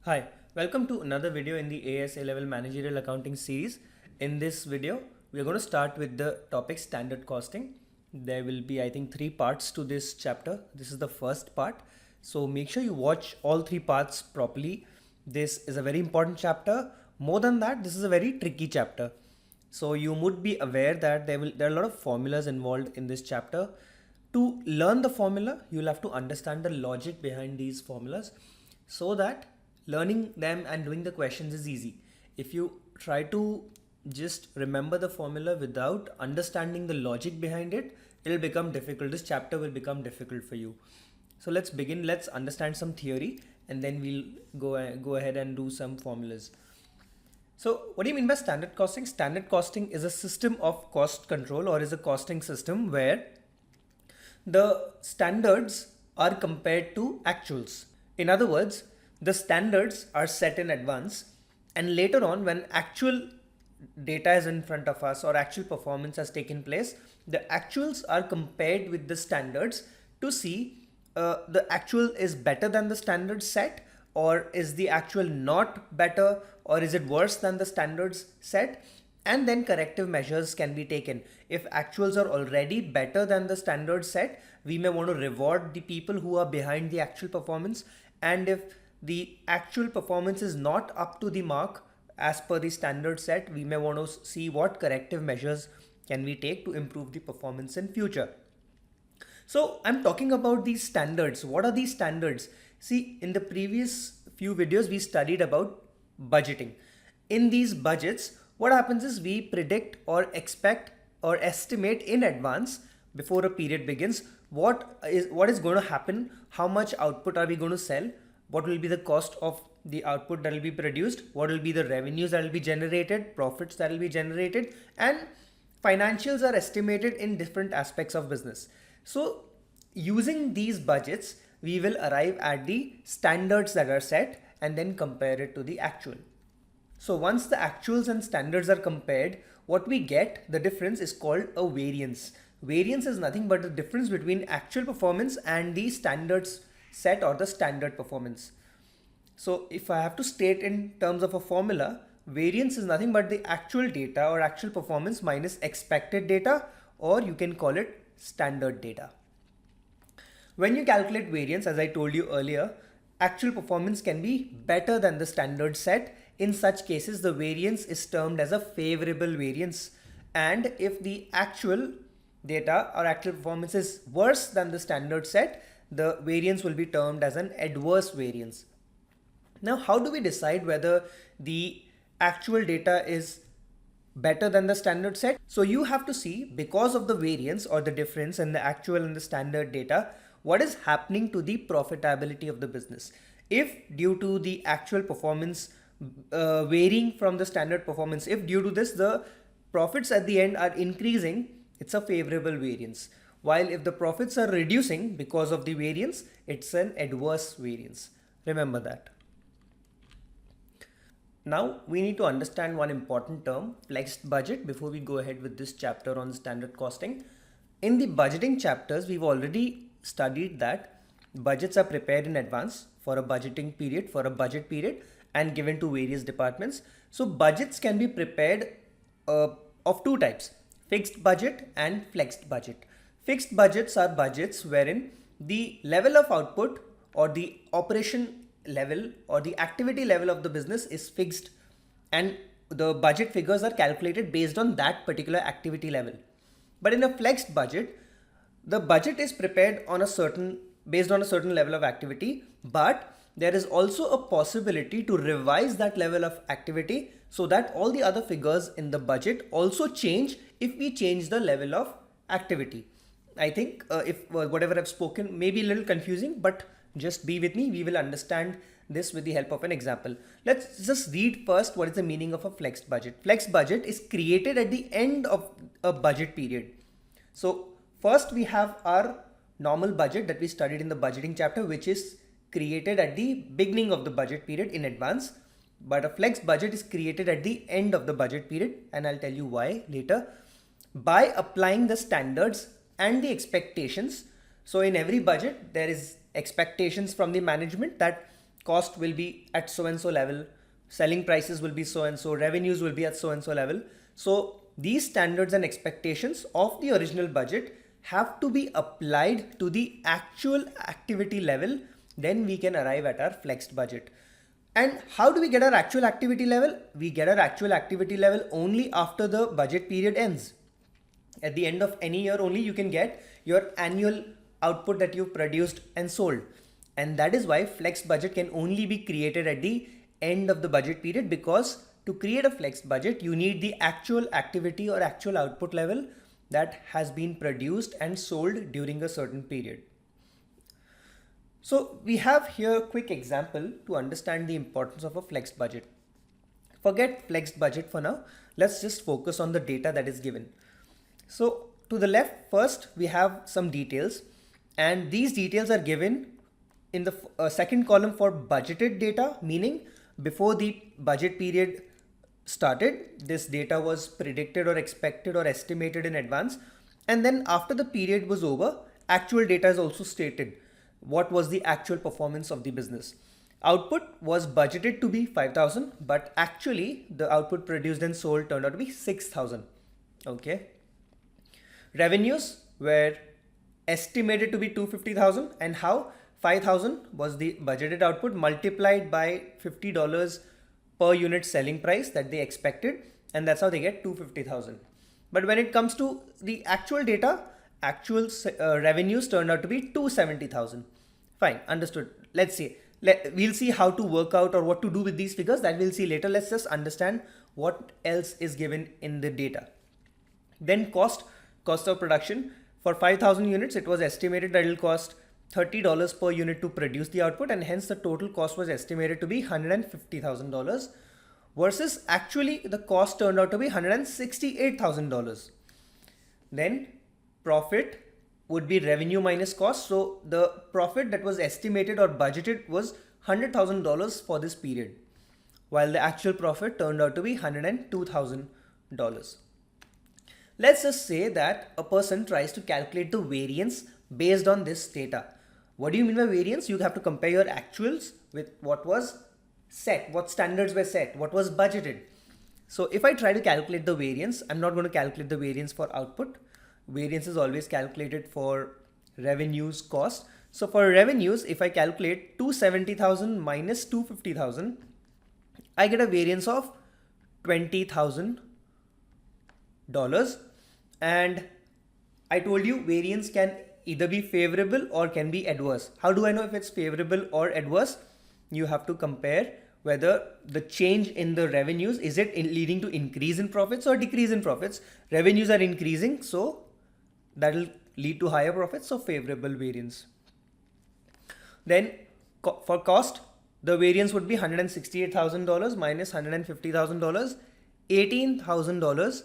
Hi, welcome to another video in the AS A-level Managerial Accounting series. In this video, we are going to start with the topic standard costing. There will be, I think, 3 parts to this chapter. This is the first part. So make sure you watch all 3 parts properly. This is a very important chapter. More than that, this is a very tricky chapter. So you would be aware that there are a lot of formulas involved in this chapter. To learn the formula, you'll have to understand the logic behind these formulas so that learning them and doing the questions is easy. If you try to just remember the formula without understanding the logic behind it, it'll become difficult. This chapter will become difficult for you. So let's begin. Let's understand some theory and then we'll go ahead and do some formulas. So what do you mean by standard costing? Standard costing is a system of cost control, or is a costing system where the standards are compared to actuals. In other words, the standards are set in advance, and later on when actual data is in front of us or actual performance has taken place, the actuals are compared with the standards to see the actual is better than the standard set, or is the actual not better, or is it worse than the standards set, and then corrective measures can be taken. If actuals are already better than the standard set, we may want to reward the people who are behind the actual performance, and if the actual performance is not up to the mark as per the standard set, we may want to see what corrective measures can we take to improve the performance in future. So I'm talking about these standards. What are these standards? See, in the previous few videos, we studied about budgeting. In these budgets, what happens is we predict or expect or estimate in advance before a period begins what is going to happen, how much output are we going to sell, what will be the cost of the output that will be produced, what will be the revenues that will be generated, profits that will be generated, and financials are estimated in different aspects of business. So using these budgets, we will arrive at the standards that are set and then compare it to the actual. So once the actuals and standards are compared, what we get, the difference, is called a variance. Variance is nothing but the difference between actual performance and the standards set or the standard performance. So if I have to state in terms of a formula, variance is nothing but the actual data or actual performance minus expected data, or you can call it standard data. When you calculate variance, as I told you earlier, actual performance can be better than the standard set. In such cases, the variance is termed as a favorable variance. And if the actual data or actual performance is worse than the standard set, the variance will be termed as an adverse variance. Now, how do we decide whether the actual data is better than the standard set? So you have to see, because of the variance or the difference in the actual and the standard data, what is happening to the profitability of the business. If due to the actual performance varying from the standard performance, if due to this the profits at the end are increasing, it's a favorable variance. While if the profits are reducing because of the variance, it's an adverse variance. Remember that. Now we need to understand one important term, flexed budget, before we go ahead with this chapter on standard costing. In the budgeting chapters, we've already studied that budgets are prepared in advance for a budgeting period, for a budget period, and given to various departments. So budgets can be prepared of 2 types, fixed budget and flexed budget. Fixed budgets are budgets wherein the level of output or the operation level or the activity level of the business is fixed, and the budget figures are calculated based on that particular activity level. But in a flexed budget, the budget is prepared based on a certain level of activity, but there is also a possibility to revise that level of activity so that all the other figures in the budget also change if we change the level of activity. I think if whatever I've spoken may be a little confusing, but just be with me. We will understand this with the help of an example. Let's just read first what is the meaning of a flexed budget. Flexed budget is created at the end of a budget period. So first we have our normal budget that we studied in the budgeting chapter, which is created at the beginning of the budget period in advance. But a flexed budget is created at the end of the budget period, and I'll tell you why later. By applying the standards and the expectations. So in every budget, there is expectations from the management that cost will be at so and so level, selling prices will be so and so, revenues will be at so and so level. So these standards and expectations of the original budget have to be applied to the actual activity level. Then we can arrive at our flexed budget. And how do we get our actual activity level? We get our actual activity level only after the budget period ends. At the end of any year only you can get your annual output that you've produced and sold. And that is why flexed budget can only be created at the end of the budget period, because to create a flexed budget, you need the actual activity or actual output level that has been produced and sold during a certain period. So we have here a quick example to understand the importance of a flexed budget. Forget flexed budget for now. Let's just focus on the data that is given. So to the left, first we have some details, and these details are given in the second column for budgeted data, meaning before the budget period started, this data was predicted or expected or estimated in advance. And then after the period was over, actual data is also stated. What was the actual performance of the business? Output was budgeted to be 5,000, but actually the output produced and sold turned out to be 6,000. Okay. Revenues were estimated to be 250,000, and how? 5,000 was the budgeted output multiplied by $50 per unit selling price that they expected, and that's how they get 250,000. But when it comes to the actual data, actual revenues turned out to be 270,000. Fine, understood. Let's see. We'll see how to work out or what to do with these figures, that we'll see later. Let's just understand what else is given in the data. Then cost of production. For 5,000 units, it was estimated that it will cost $30 per unit to produce the output, and hence the total cost was estimated to be $150,000 versus actually the cost turned out to be $168,000. Then profit would be revenue minus cost. So the profit that was estimated or budgeted was $100,000 for this period, while the actual profit turned out to be $102,000. Let's just say that a person tries to calculate the variance based on this data. What do you mean by variance? You have to compare your actuals with what was set, what standards were set, what was budgeted. So if I try to calculate the variance, I'm not going to calculate the variance for output. Variance is always calculated for revenues, cost. So for revenues, if I calculate 270,000 minus 250,000, I get a variance of $20,000. And I told you variance can either be favorable or can be adverse. How do I know if it's favorable or adverse? You have to compare whether the change in the revenues, is it leading to increase in profits or decrease in profits? Revenues are increasing, so that will lead to higher profits, so favorable variance. Then for cost, the variance would be $168,000 minus $150,000, $18,000.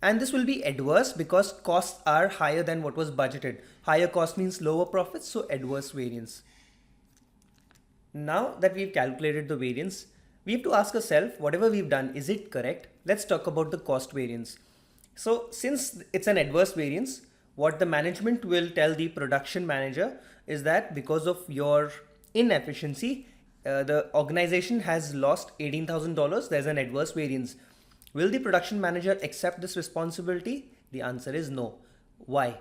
And this will be adverse because costs are higher than what was budgeted. Higher cost means lower profits, so adverse variance. Now that we've calculated the variance, we have to ask ourselves, whatever we've done, is it correct? Let's talk about the cost variance. So since it's an adverse variance, what the management will tell the production manager is that because of your inefficiency, the organization has lost $18,000. There's an adverse variance. Will the production manager accept this responsibility? The answer is no. Why?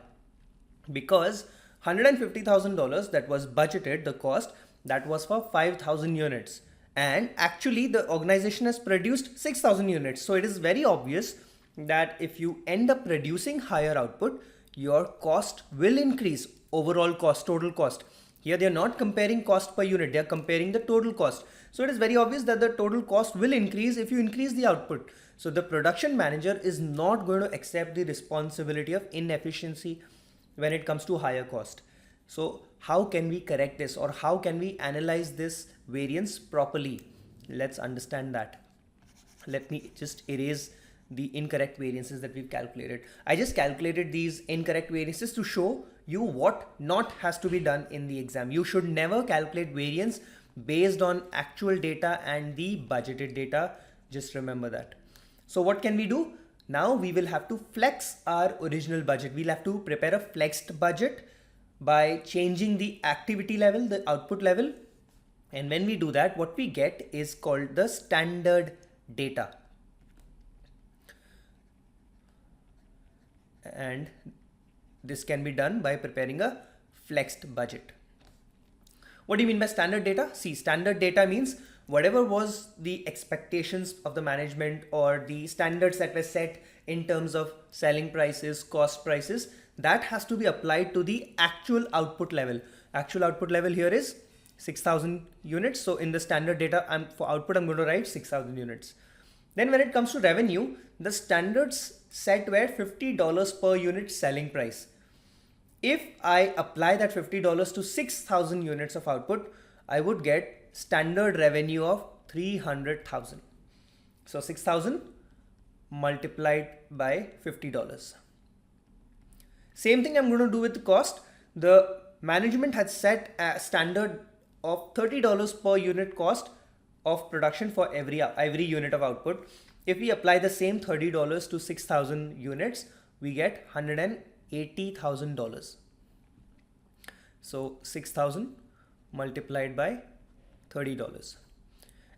Because $150,000 that was budgeted, the cost, that was for 5,000 units. And actually the organization has produced 6,000 units. So it is very obvious that if you end up producing higher output, your cost will increase. Overall cost, total cost. Here they are not comparing cost per unit, they are comparing the total cost. So it is very obvious that the total cost will increase if you increase the output. So the production manager is not going to accept the responsibility of inefficiency when it comes to higher cost. So how can we correct this, or how can we analyze this variance properly? Let's understand that. Let me just erase the incorrect variances that we've calculated. I just calculated these incorrect variances to show you what not has to be done in the exam. You should never calculate variance based on actual data and the budgeted data. Just remember that. So what can we do? Now we will have to flex our original budget. We'll have to prepare a flexed budget by changing the activity level, the output level, And when we do that, what we get is called the standard data. And this can be done by preparing a flexed budget. What do you mean by standard data? See, standard data means whatever was the expectations of the management or the standards that were set in terms of selling prices, cost prices, that has to be applied to the actual output level. Actual output level here is 6,000 units. So in the standard data, for output, I'm going to write 6,000 units. Then when it comes to revenue, the standards set were $50 per unit selling price. If I apply that $50 to 6,000 units of output, I would get standard revenue of 300,000. So 6,000 multiplied by $50. Same thing I'm going to do with the cost. The management had set a standard of $30 per unit cost of production for every unit of output. If we apply the same $30 to 6,000 units, we get $180,000. So 6,000 multiplied by $30.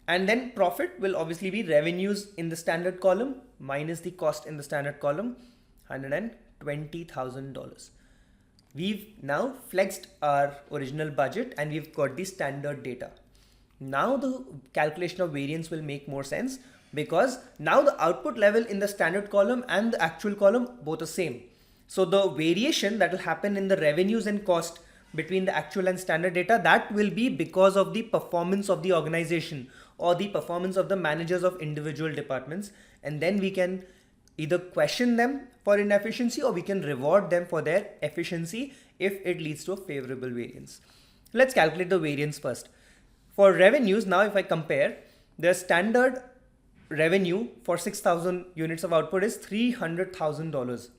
And then profit will obviously be revenues in the standard column minus the cost in the standard column, $120,000. We've now flexed our original budget and we've got the standard data. Now the calculation of variance will make more sense because now the output level in the standard column and the actual column both are same. So the variation that will happen in the revenues and cost between the actual and standard data, that will be because of the performance of the organization or the performance of the managers of individual departments. And then we can either question them for inefficiency or we can reward them for their efficiency if it leads to a favorable variance. Let's calculate the variance first. For revenues, now if I compare, the standard revenue for 6,000 units of output is $300,000.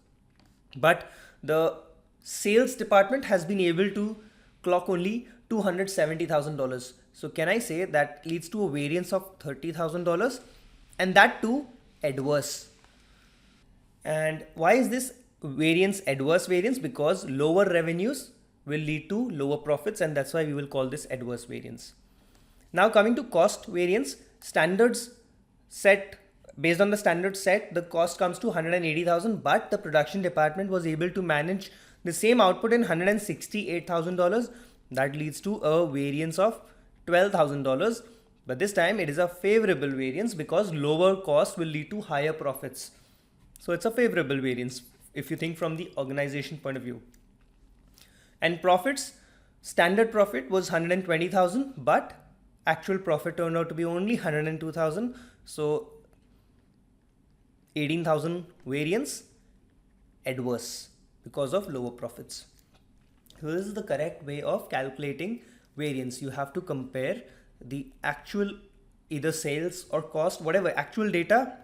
But the sales department has been able to clock only $270,000. So can I say that leads to a variance of $30,000, and that too adverse? And why is this variance adverse variance? Because lower revenues will lead to lower profits, and that's why we will call this adverse variance. Now coming to cost variance, standards set, based on the standard set, the cost comes to 180,000, but the production department was able to manage the same output in $168,000. That leads to a variance of $12,000. But this time it is a favorable variance because lower cost will lead to higher profits. So it's a favorable variance if you think from the organization point of view. And profits, standard profit was 120,000, but actual profit turned out to be only 102,000. So 18,000 variance adverse because of lower profits. So this is the correct way of calculating variance. You have to compare the actual either sales or cost, whatever actual data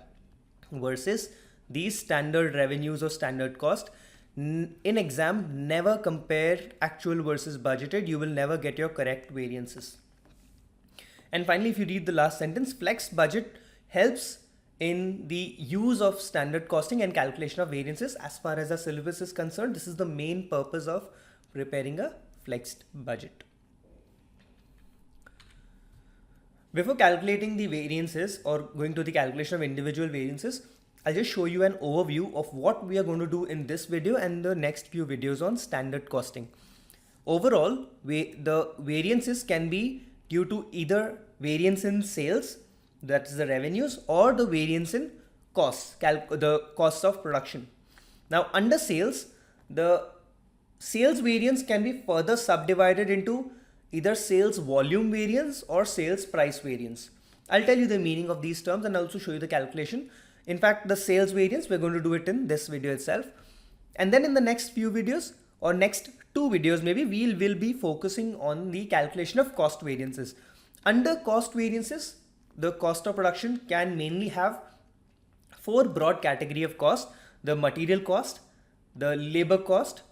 versus these standard revenues or standard cost. In exam, never compare actual versus budgeted. You will never get your correct variances. And finally, if you read the last sentence, flex budget helps in the use of standard costing and calculation of variances. As far as the syllabus is concerned, this is the main purpose of preparing a flexed budget. Before calculating the variances or going to the calculation of individual variances, I'll just show you an overview of what we are going to do in this video and the next few videos on standard costing. Overall, the variances can be due to either variance in sales, that is the revenues, or the variance in costs, the costs of production. Now under sales, the sales variance can be further subdivided into either sales volume variance or sales price variance. I'll tell you the meaning of these terms and also show you the calculation. In fact, the sales variance, we're going to do it in this video itself. And then in the next few videos or next two videos, maybe we will be focusing on the calculation of cost variances. Under cost variances, the cost of production can mainly have four broad category of cost: the material cost, the labor cost,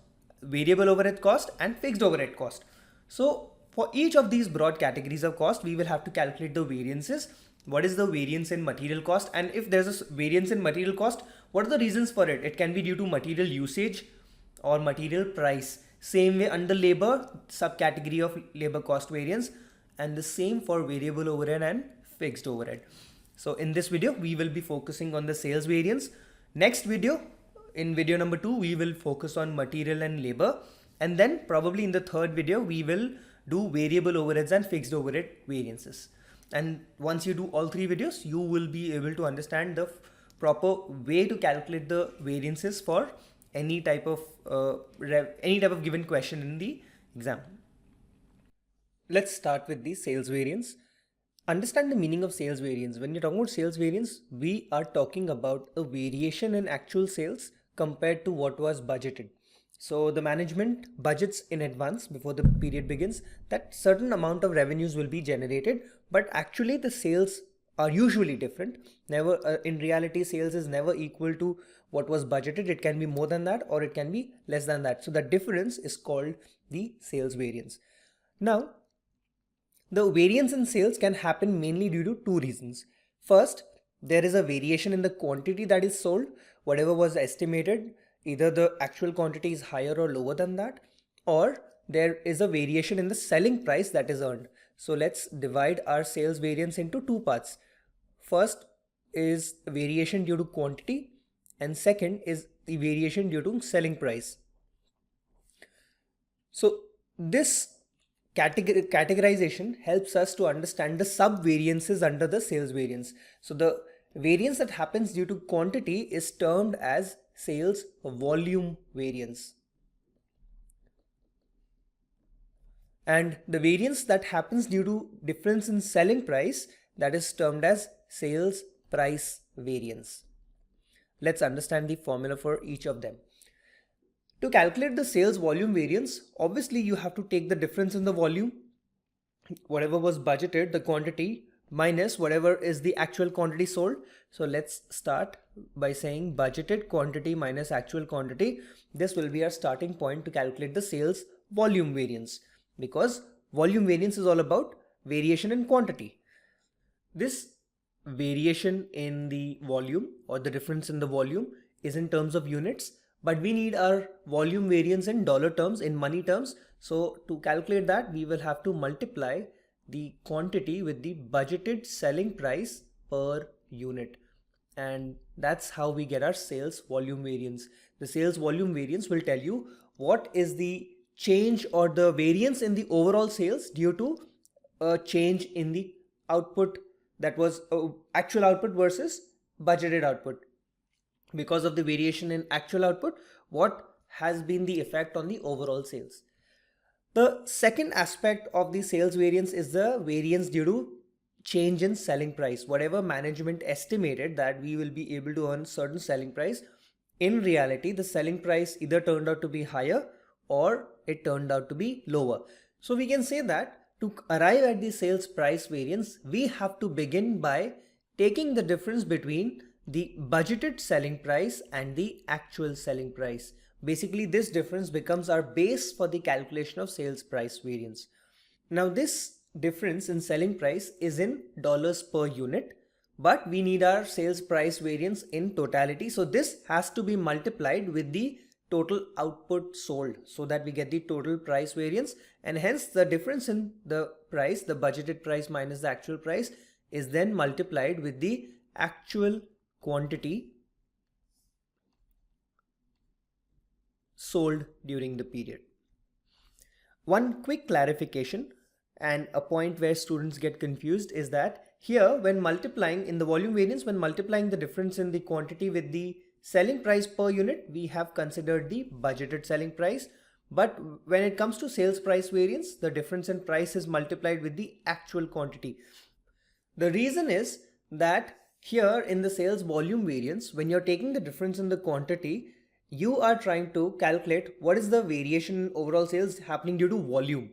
variable overhead cost, and fixed overhead cost. So for each of these broad categories of cost, we will have to calculate the variances. What is the variance in material cost? And if there's a variance in material cost, what are the reasons for it? It can be due to material usage or material price. Same way under labor, subcategory of labor cost variance. and the same for variable overhead and fixed overhead. So in this video, we will be focusing on the sales variance. Next video, in video number 2, we will focus on material and labor. And then probably in the third video, we will do variable overheads and fixed overhead variances. And once you do all 3 videos, you will be able to understand the proper way to calculate the variances for any type of given question in the exam. Let's start with the sales variance. Understand the meaning of sales variance. When you're talking about sales variance, we are talking about a variation in actual sales compared to what was budgeted. So the management budgets in advance before the period begins that certain amount of revenues will be generated, but actually the sales are usually different. Never in reality, sales is never equal to what was budgeted. It can be more than that or it can be less than that. So the difference is called the sales variance. Now, the variance in sales can happen mainly due to 2 reasons. First, there is a variation in the quantity that is sold. Whatever was estimated, either the actual quantity is higher or lower than that, or there is a variation in the selling price that is earned. So let's divide our sales variance into 2 parts. First is variation due to quantity, and second is the variation due to selling price. So this categorization helps us to understand the sub variances under the sales variance. So the variance that happens due to quantity is termed as sales volume variance. And the variance that happens due to difference in selling price, that is termed as sales price variance. Let's understand the formula for each of them. To calculate the sales volume variance, obviously you have to take the difference in the volume, whatever was budgeted, the quantity, minus whatever is the actual quantity sold. So let's start by saying budgeted quantity minus actual quantity. This will be our starting point to calculate the sales volume variance, because volume variance is all about variation in quantity. This variation in the volume or the difference in the volume is in terms of units, but we need our volume variance in dollar terms, in money terms. So to calculate that, we will have to multiply the quantity with the budgeted selling price per unit. And that's how we get our sales volume variance. The sales volume variance will tell you what is the change or the variance in the overall sales due to a change in the output, that was actual output versus budgeted output. Because of the variation in actual output, what has been the effect on the overall sales. The second aspect of the sales variance is the variance due to change in selling price. Whatever management estimated that we will be able to earn certain selling price, in reality the selling price either turned out to be higher or it turned out to be lower. So we can say that to arrive at the sales price variance, we have to begin by taking the difference between the budgeted selling price and the actual selling price. Basically, this difference becomes our base for the calculation of sales price variance. Now, this difference in selling price is in dollars per unit, but we need our sales price variance in totality. So this has to be multiplied with the total output sold so that we get the total price variance, and hence the difference in the price, the budgeted price minus the actual price, is then multiplied with the actual quantity sold during the period. One quick clarification and a point where students get confused is that here, when multiplying in the volume variance, when multiplying the difference in the quantity with the selling price per unit, we have considered the budgeted selling price. But when it comes to sales price variance, the difference in price is multiplied with the actual quantity. The reason is that here in the sales volume variance, when you're taking the difference in the quantity, you are trying to calculate what is the variation in overall sales happening due to volume.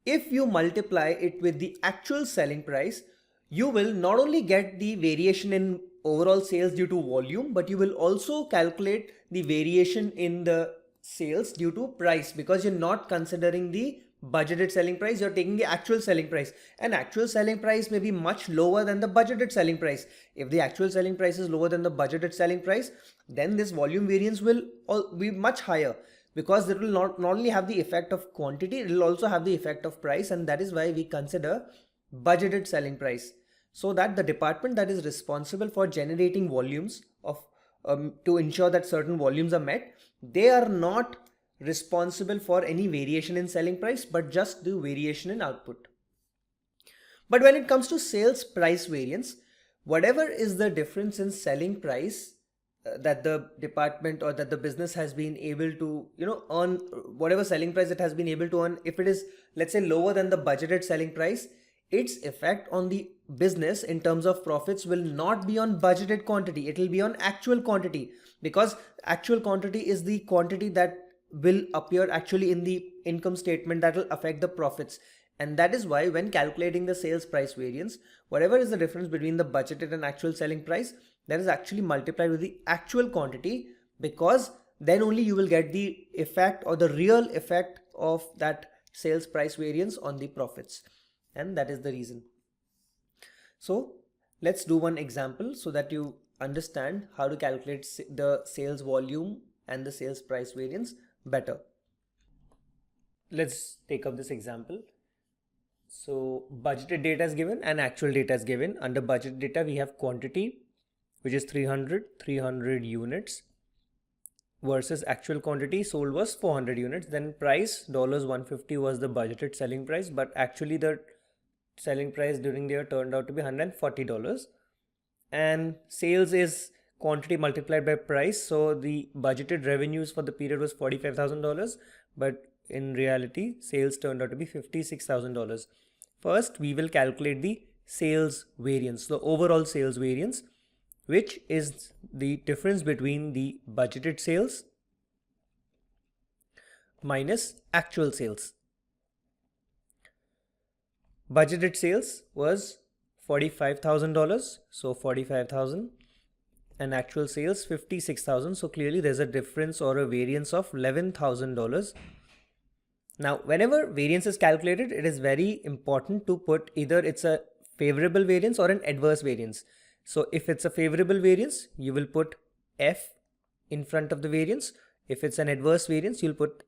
If you multiply it with the actual selling price, you will not only get the variation in overall sales due to volume, but you will also calculate the variation in the sales due to price, because you're not considering the budgeted selling price, you're taking the actual selling price, and actual selling price may be much lower than the budgeted selling price. If the actual selling price is lower than the budgeted selling price, then this volume variance will be much higher, because it will not only have the effect of quantity, it will also have the effect of price, and that is why we consider budgeted selling price, so that the department that is responsible for generating volumes of to ensure that certain volumes are met, they are not responsible for any variation in selling price but just the variation in output. But when it comes to sales price variance, whatever is the difference in selling price that the department or that the business has been able to, earn, whatever selling price it has been able to earn, if it is, let's say, lower than the budgeted selling price, its effect on the business in terms of profits will not be on budgeted quantity. It will be on actual quantity, because actual quantity is the quantity that will appear actually in the income statement that will affect the profits. And that is why when calculating the sales price variance, whatever is the difference between the budgeted and actual selling price, that is actually multiplied with the actual quantity, because then only you will get the effect or the real effect of that sales price variance on the profits. And that is the reason. So let's do one example so that you understand how to calculate the sales volume and the sales price variance better. Let's take up this example. So budgeted data is given and actual data is given. Under budget data, we have quantity, which is 300 units, versus actual quantity sold was 400 units. Then price, $150 was the budgeted selling price, but actually the selling price during the year turned out to be $140. And sales is quantity multiplied by price. So the budgeted revenues for the period was $45,000, but in reality, sales turned out to be $56,000. First, we will calculate the sales variance, the overall sales variance, which is the difference between the budgeted sales minus actual sales. Budgeted sales was $45,000, so 45,000, and actual sales 56,000. So clearly there's a difference or a variance of $11,000. Now, whenever variance is calculated, it is very important to put either it's a favorable variance or an adverse variance. So if it's a favorable variance, you will put F in front of the variance. If it's an adverse variance, you'll put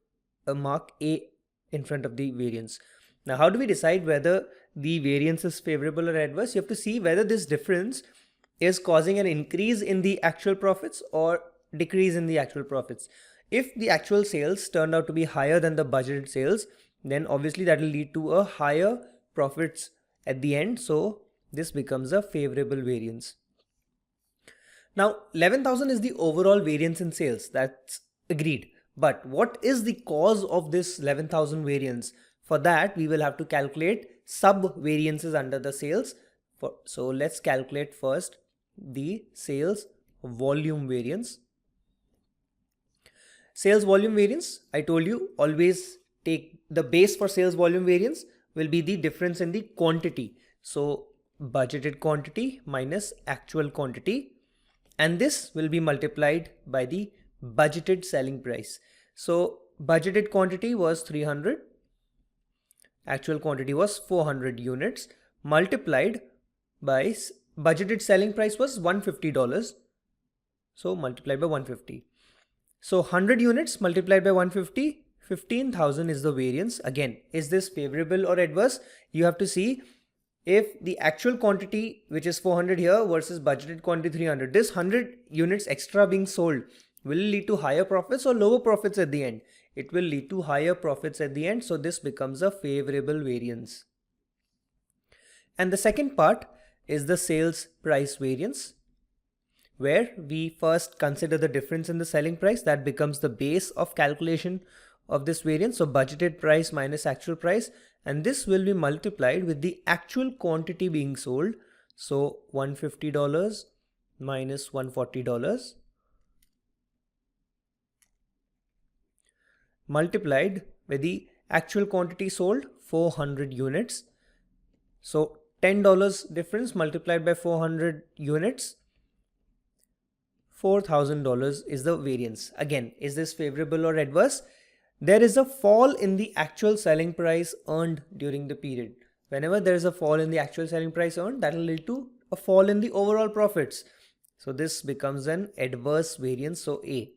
a mark A in front of the variance. Now, how do we decide whether the variance is favorable or adverse? You have to see whether this difference is causing an increase in the actual profits or decrease in the actual profits. If the actual sales turned out to be higher than the budgeted sales, then obviously that will lead to a higher profits at the end. So this becomes a favorable variance. Now 11,000 is the overall variance in sales. That's agreed. But what is the cause of this 11,000 variance? For that, we will have to calculate sub variances under the sales. So let's calculate first the sales volume variance. Sales volume variance, I told you, always take the base for sales volume variance will be the difference in the quantity. So budgeted quantity minus actual quantity, and this will be multiplied by the budgeted selling price. So budgeted quantity was 300, actual quantity was 400 units, multiplied by budgeted selling price was $150. So multiplied by 150. So 100 units multiplied by 150, 15,000 is the variance. Again, is this favorable or adverse? You have to see if the actual quantity, which is 400 here, versus budgeted quantity 300, this 100 units extra being sold will lead to higher profits or lower profits at the end. It will lead to higher profits at the end. So this becomes a favorable variance. And the second part is the sales price variance, where we first consider the difference in the selling price. That becomes the base of calculation of this variance. So budgeted price minus actual price, and this will be multiplied with the actual quantity being sold. So $150 minus $140 multiplied with the actual quantity sold, 400 units. So $10 difference multiplied by 400 units, $4,000 is the variance. Again, is this favorable or adverse? There is a fall in the actual selling price earned during the period. Whenever there is a fall in the actual selling price earned, that will lead to a fall in the overall profits. So this becomes an adverse variance, so A.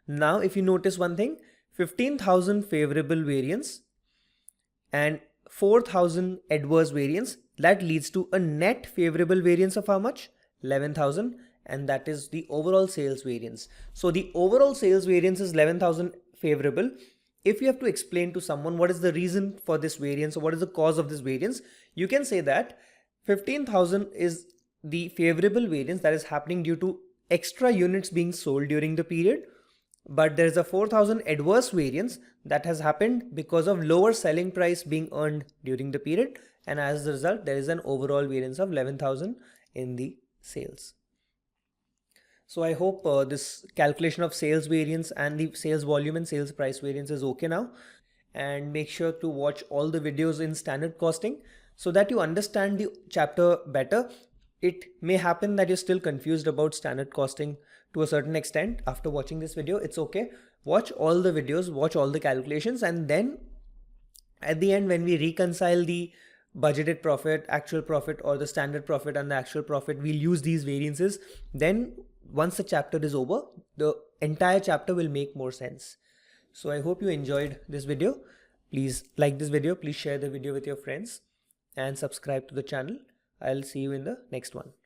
Now if you notice one thing, 15,000 favorable variance and 4,000 adverse variance, that leads to a net favorable variance of how much? 11,000, and that is the overall sales variance. So the overall sales variance is 11,000 favorable. If you have to explain to someone what is the reason for this variance or what is the cause of this variance, you can say that 15,000 is the favorable variance that is happening due to extra units being sold during the period, but there is a 4,000 adverse variance that has happened because of lower selling price being earned during the period, and as a result there is an overall variance of 11,000 in the sales. So I hope this calculation of sales variance and the sales volume and sales price variance is okay now, and make sure to watch all the videos in standard costing so that you understand the chapter better. It may happen that you're still confused about standard costing to a certain extent after watching this video. It's okay. Watch all the videos, watch all the calculations, and then at the end when we reconcile the budgeted profit, actual profit, or the standard profit and the actual profit, we'll use these variances. Then once the chapter is over, the entire chapter will make more sense. So I hope you enjoyed this video. Please like this video, please share the video with your friends and subscribe to the channel. I'll see you in the next one.